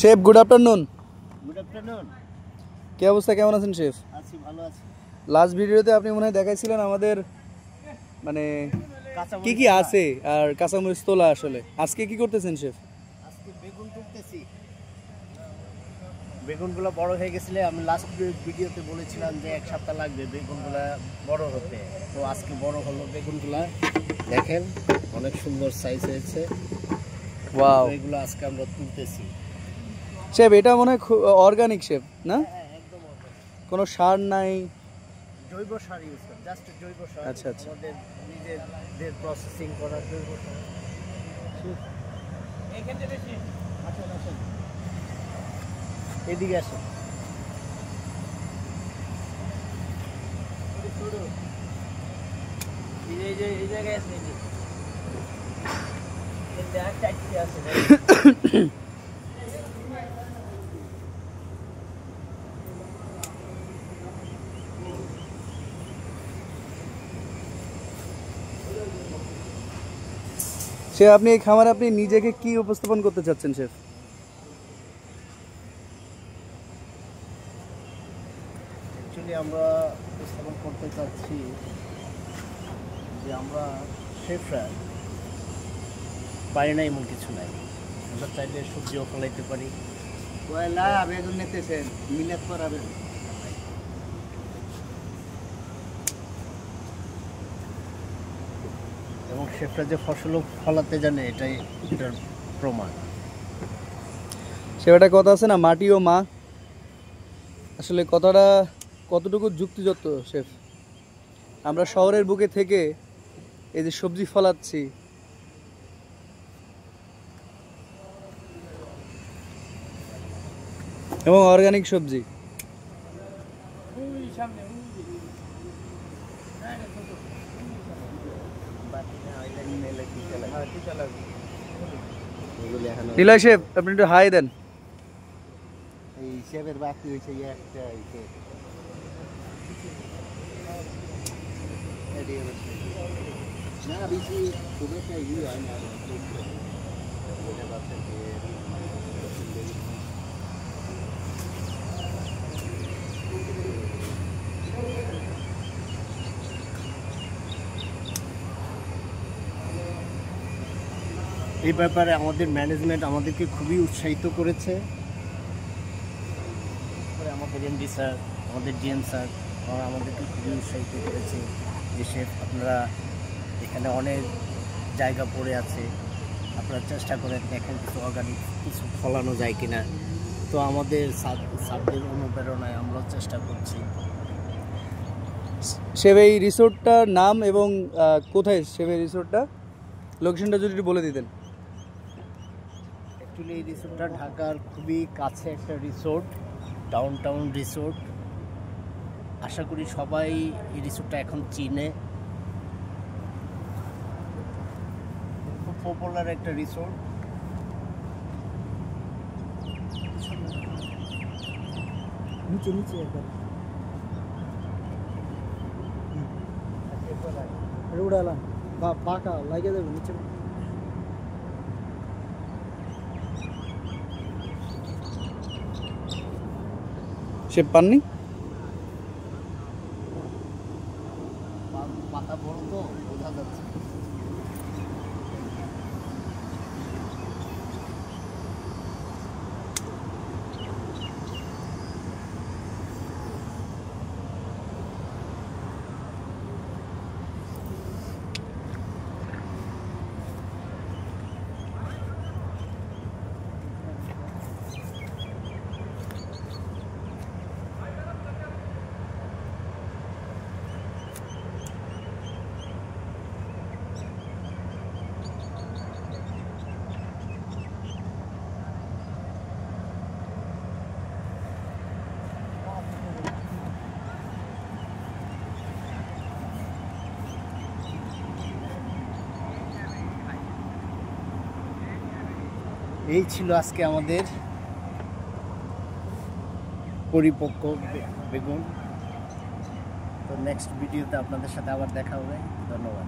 Chef good afternoon. Good afternoon. কি অবস্থা, কেমন আছেন শেফ? আছি, ভালো আছি। লাস্ট ভিডিওতে আপনি মনে হয় দেখাইছিলেন আমাদের মানে কি কি আছে আর কাঁচামরিচ তোলা। আসলে আজকে কি করতেছেন শেফ? আজকে বেগুন তুলতেছি। বেগুনগুলো বড় হয়ে গেছিলে, আমি লাস্ট ভিডিওতে বলেছিলাম যে এক সপ্তাহ লাগবে বেগুনগুলো বড় হতে। তো আজকে বড় হলো বেগুনগুলা, দেখেন অনেক সুন্দর সাইজ হয়েছে। ওয়াও, এগুলো আজকে আমরা তুলতেছি। শেফ এটা মনে হয় অর্গানিক শেফ না? হ্যাঁ, একদম অর্গানিক, কোনো সার নাই, জৈব সার ইউজ করি, জাস্ট জৈব সার। আচ্ছা আচ্ছা, আমাদের নিজেদের প্রসেসিং করা জৈব সার। এইখান থেকে বেশি আসেন আসেন, এদিকে আসেন। এই জায়গায় আছে নাকি? শেফ আপনি এই খামারে আপনি নিজেকে কি উপস্থাপন করতে চাচ্ছেন শেফ? অ্যাকচুয়ালি আমরা উপস্থাপন করতে চাচ্ছি যে আমরা শেফরা পারি না এমন কিছু নাই। আমরা চাইলে সবজিও ফলাইতে পারি। কয়লা বেগুন নিতেছেন, মিলাদ করাবেন। এবং শেফরা যে ফসলও ফলাতে জানে, এটাই এটার প্রমাণ। সেটা কথা আছে না, মাটি ও মা। আসলে কথাটা কতটুকু যুক্তিযুক্ত শেফ? আমরা শহরের বুকে থেকে এই যে সবজি ফলাচ্ছি, এবং অর্গানিক সবজি। নিলয় শেফ আপনি একটু হাই দেন। এই শেফের বাকি হয়েছে একটা না বেশি খুব একটা ইয়ে হয় না। এই ব্যাপারে আমাদের ম্যানেজমেন্ট আমাদেরকে খুবই উৎসাহিত করেছে। আমাদের এমডি স্যার, আমাদের জিএম স্যার আমাদেরকে খুবই উৎসাহিত করেছে যে শেফ আপনারা এখানে অনেক জায়গা পড়ে আছে, আপনারা চেষ্টা করে দেখেন কিছু অর্গানিক কিছু ফলানো যায় কিনা। তো আমাদের স্যারদের অনুপ্রেরণায় আমরা চেষ্টা করছি। শেফ এই রিসোর্টটার নাম এবং কোথায় শেফ এই রিসোর্টটা, লোকেশনটা যদি একটু বলে দিতেন। অ্যাকচুয়ালি এই রিসোর্টটা ঢাকার খুবই কাছে একটা রিসোর্ট, ডাউনটাউন রিসোর্ট। আশা করি সবাই এই রিসোর্টটা এখন চিনে। খুব পপুলার একটা রিসোর্ট। নিচে নিচে একবার উড়ালাম বা পাকা লাগিয়ে দেবো নিচে। শেফ পাননি? পাতা বড় তো বোঝা যাচ্ছে। এই ছিল আজকে আমাদের পরিপক্ক বেগুন। তো নেক্সট ভিডিওতে আপনাদের সাথে আবার দেখা হবে। ধন্যবাদ।